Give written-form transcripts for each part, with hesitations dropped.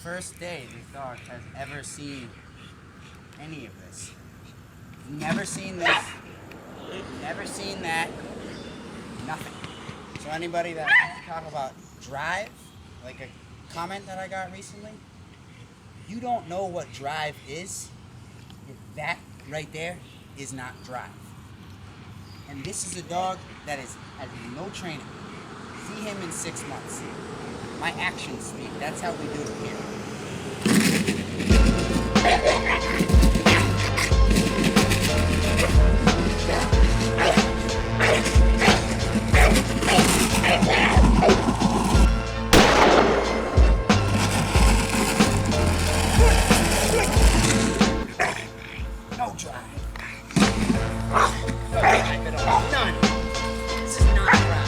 first day this dog has ever seen any of this. Never seen this, never seen that, nothing. So anybody that wants to talk about drive, like a comment that I got recently, you don't know what drive is, if that right there is not drive. And this is a dog that has no training. See him in 6 months. My actions speak. That's how we do it here. No drive. No drive at all. None. This is not drive.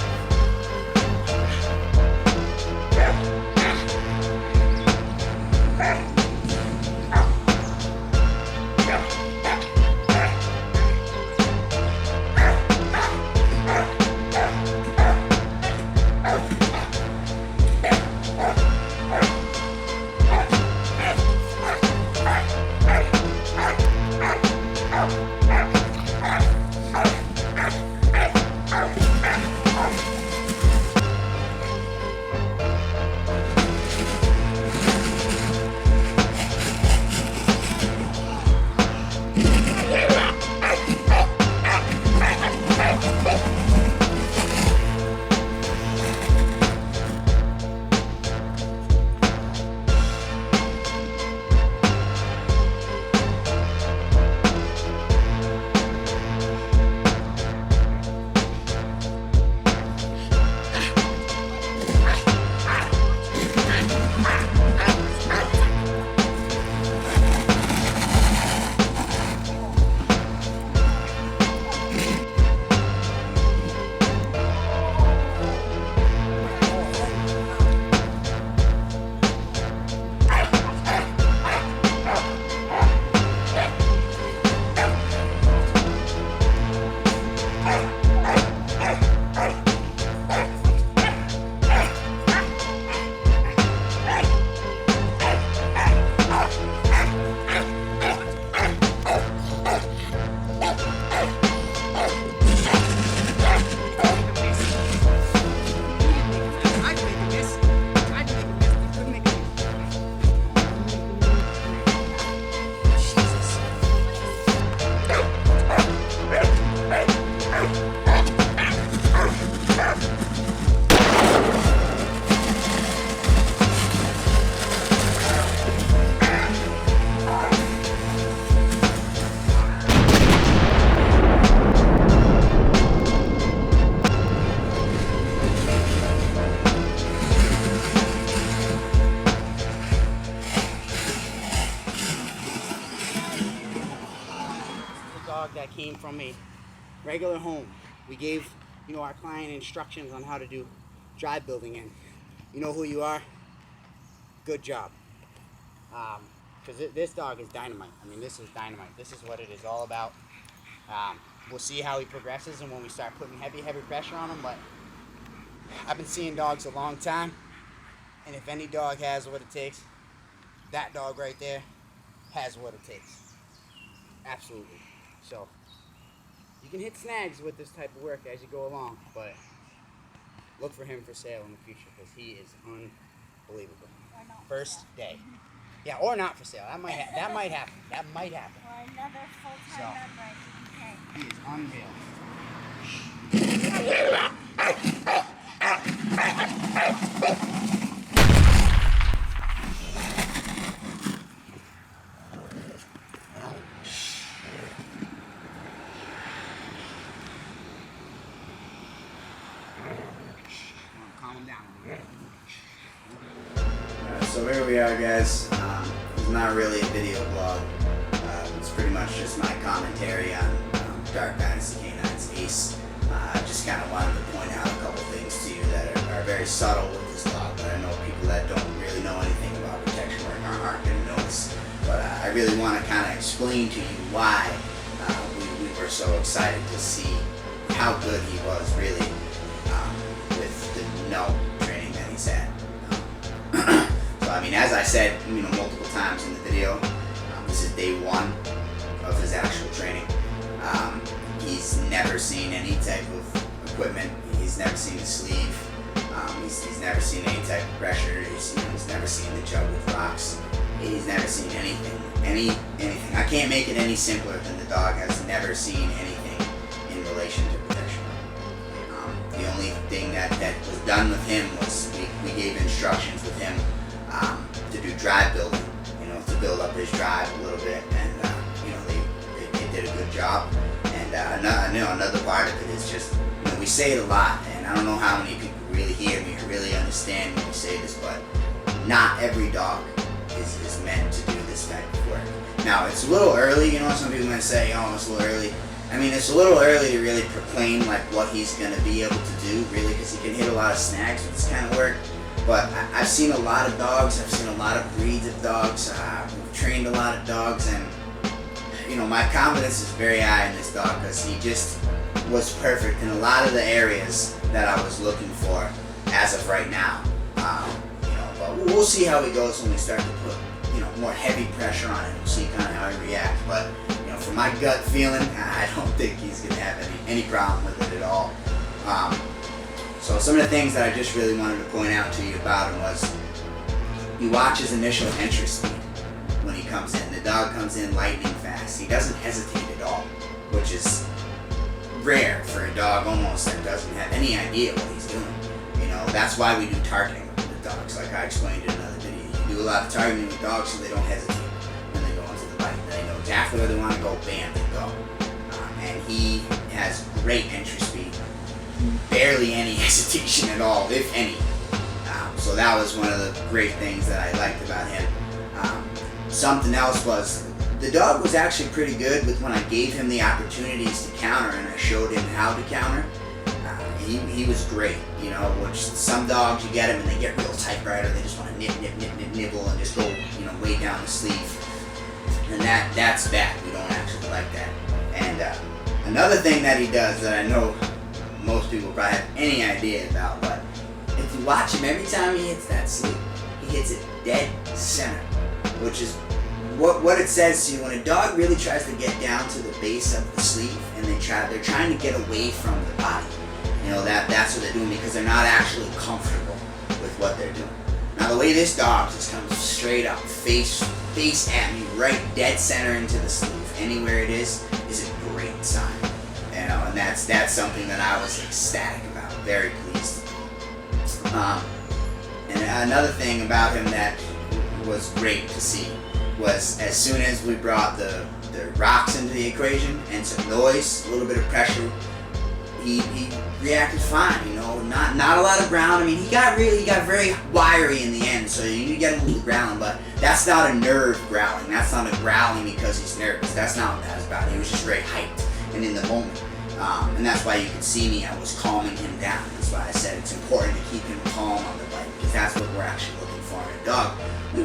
That came from a regular home. We gave, our client instructions on how to do drive building, and you know who you are. Good job. Because this dog is dynamite. I mean, this is dynamite. This is what it is all about. We'll see how he progresses and when we start putting heavy pressure on him. But I've been seeing dogs a long time, and if any dog has what it takes, that dog right there has what it takes. Absolutely. So you can hit snags with this type of work as you go along, but look for him for sale in the future because he is unbelievable. First day. Yeah, or not for sale. That might happen. That might happen. Or another full-time member at DDK. He is unreal. So here we are, guys. It's not really a video blog. It's pretty much just my commentary on Dark Dynasty Canine's Ace. I just kind of wanted to point out a couple things to you that are very subtle with this dog, but I know people that don't really know anything about protection work aren't going to notice. But I really want to kind of explain to you why we were so excited to see how good he was really with the no training that he's had. So I mean, as I said, multiple times in the video, this is day 1 of his actual training. He's never seen any type of equipment. He's never seen a sleeve. He's never seen any type of pressure. He's never seen the jug with rocks. He's never seen anything. Anything. I can't make it any simpler than the dog has never seen anything in relation to protection. The only thing that was done with him was we gave instructions with him to do drive building, to build up his drive a little bit, and they did a good job. And another part of it is just, we say it a lot, and I don't know how many people really hear me or really understand when we say this, but not every dog is meant to do this type of work. Now, it's a little early, some people might say, oh, it's a little early. I mean, it's a little early to really proclaim like what he's going to be able to do, really, because he can hit a lot of snags with this kind of work. But I've seen a lot of dogs. I've seen a lot of breeds of dogs. We've trained a lot of dogs, and my confidence is very high in this dog because he just was perfect in a lot of the areas that I was looking for as of right now. But we'll see how he goes when we start to put more heavy pressure on him. We'll see kind of how he reacts. But from my gut feeling, I don't think he's going to have any problem with it at all. So some of the things that I just really wanted to point out to you about him was, you watch his initial entry speed when he comes in. The dog comes in lightning fast. He doesn't hesitate at all, which is rare for a dog almost that doesn't have any idea what he's doing. That's why we do targeting with dogs, like I explained in another video. You do a lot of targeting with dogs so they don't hesitate when they go into the bite. They know exactly where they want to go, bam, they go. And he has great entry speed. Barely any hesitation at all, if any. So that was one of the great things that I liked about him. Something else was, the dog was actually pretty good with when I gave him the opportunities to counter and I showed him how to counter. He was great, which some dogs, you get them and they get real tight, right, or they just want to nibble and just go, way down the sleeve. And that's bad. We don't actually like that. And another thing that he does that I know most people probably have any idea about, but if you watch him, every time he hits that sleeve, he hits it dead center, which is what it says to you. When a dog really tries to get down to the base of the sleeve and they're trying to get away from the body, that's what they're doing, because they're not actually comfortable with what they're doing. Now the way this dog just comes straight up, face at me, right dead center into the sleeve, anywhere it is a great sign. And that's something that I was ecstatic about, very pleased. And another thing about him that was great to see was, as soon as we brought the rocks into the equation and some noise, a little bit of pressure, he reacted fine. Not a lot of ground. I mean, he got very wiry in the end, so you need to get him a little growling, but that's not a nerve growling. That's not a growling because he's nervous. That's not what that was about. He was just very hyped and in the moment. And that's why you can see me, I was calming him down. That's why I said it's important to keep him calm on the bite, because that's what we're actually looking for in a dog.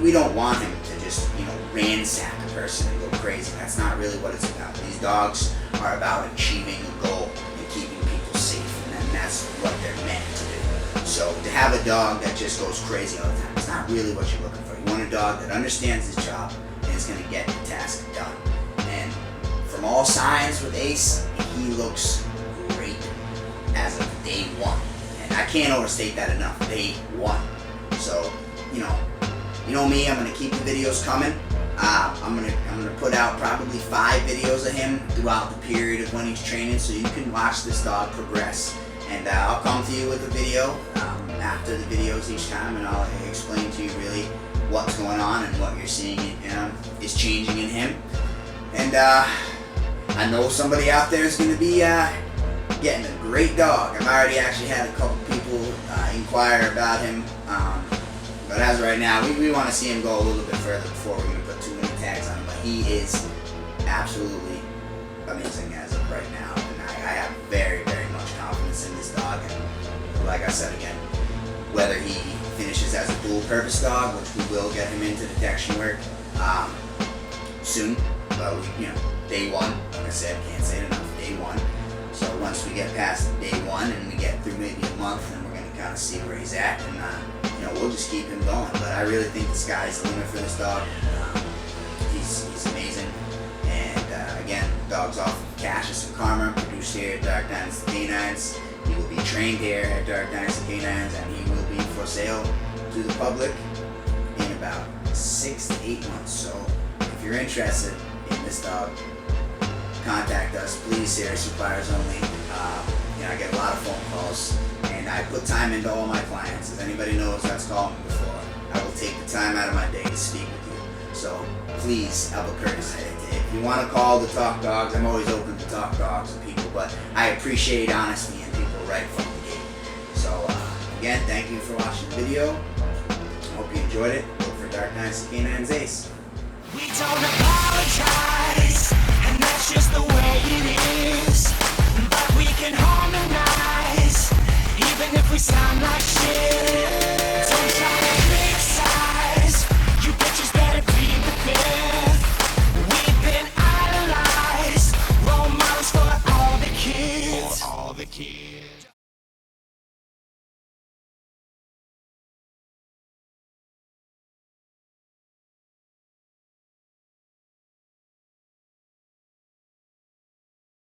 We don't want him to just, ransack a person and go crazy. That's not really what it's about. These dogs are about achieving a goal and keeping people safe, and that's what they're meant to do. So to have a dog that just goes crazy all the time, it's not really what you're looking for. You want a dog that understands his job and is going to get the task done. And from all signs with Ace, he looks great as of day 1. And I can't overstate that enough, day 1. So, you know me, I'm gonna keep the videos coming. I'm gonna put out probably 5 videos of him throughout the period of when he's training, so you can watch this dog progress. And I'll come to you with a video after the videos each time, and I'll explain to you really what's going on and what you're seeing is changing in him. And I know somebody out there is going to be getting a great dog. I've already actually had a couple people inquire about him. But as of right now, we want to see him go a little bit further before we're going to put too many tags on him. But he is absolutely amazing as of right now. And I have very, very much confidence in this dog. And like I said again, whether he finishes as a dual-purpose dog, which we will get him into detection work soon. But day 1, like I said, can't say it enough, day 1. So once we get past day 1 and we get through maybe a month, then we're going to kind of see where he's at, and you know, we'll just keep him going. But I really think the sky's the limit for this dog. He's amazing, and again, dog's off of Cassius and Karma, produced here at Dark Dynasty Canines. He will be trained here at Dark Dynasty Canines, and he will be for sale to the public in about 6 to 8 months. So if you're interested in this dog, contact us, please. Serious suppliers only. You know, I get a lot of phone calls, and I put time into all my clients. As anybody knows that's called me before, I will take the time out of my day to speak with you. So please, have a courtesy. If you want to call to talk dogs, I'm always open to talk dogs with people, but I appreciate honesty and people right from the gate. So again, thank you for watching the video. Hope you enjoyed it. Look for Dark Dynasty Canines Ace. We don't apologize, and that's just the way it is.